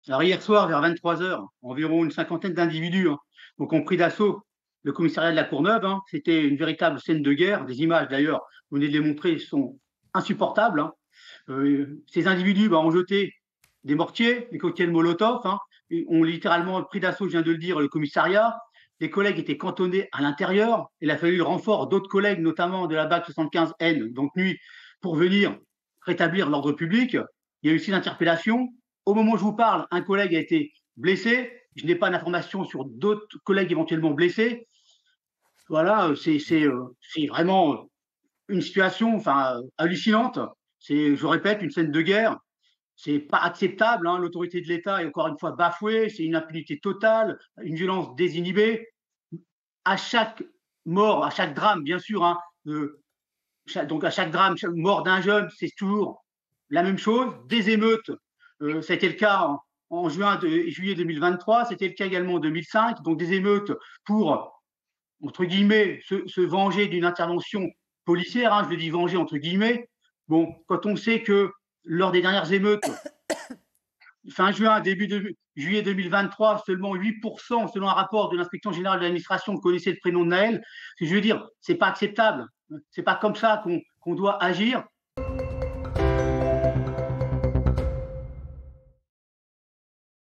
Alors hier soir, vers 23 heures, environ une cinquantaine d'individus donc ont pris d'assaut le commissariat de la Courneuve. C'était une véritable scène de guerre. Des images d'ailleurs, vous venez de les montrer, sont insupportables. Ces individus ont jeté des mortiers, des cocktails Molotov, et ont littéralement pris d'assaut, je viens de le dire, le commissariat. Les collègues étaient cantonnés à l'intérieur. Il a fallu le renfort d'autres collègues, notamment de la BAC 75N, donc nuit, pour venir rétablir l'ordre public. Il y a eu 6 interpellations. Au moment où je vous parle, un collègue a été blessé. Je n'ai pas d'informations sur d'autres collègues éventuellement blessés. Voilà, c'est vraiment une situation hallucinante. C'est, je répète, une scène de guerre. C'est pas acceptable. L'autorité de l'État est encore une fois bafouée. C'est une impunité totale, une violence désinhibée. À chaque mort, à chaque drame, bien sûr, donc à chaque drame, chaque mort d'un jeune, c'est toujours la même chose. Des émeutes, ça a été le cas en juillet 2023, c'était le cas également en 2005. Donc des émeutes pour, entre guillemets, se venger d'une intervention policière. Je le dis venger entre guillemets. Bon, quand on sait que lors des dernières émeutes, fin juin, début de juillet 2023, seulement 8%, selon un rapport de l'inspection générale de l'administration, connaissaient le prénom de Naël. Je veux dire, c'est pas acceptable. C'est pas comme ça qu'on doit agir.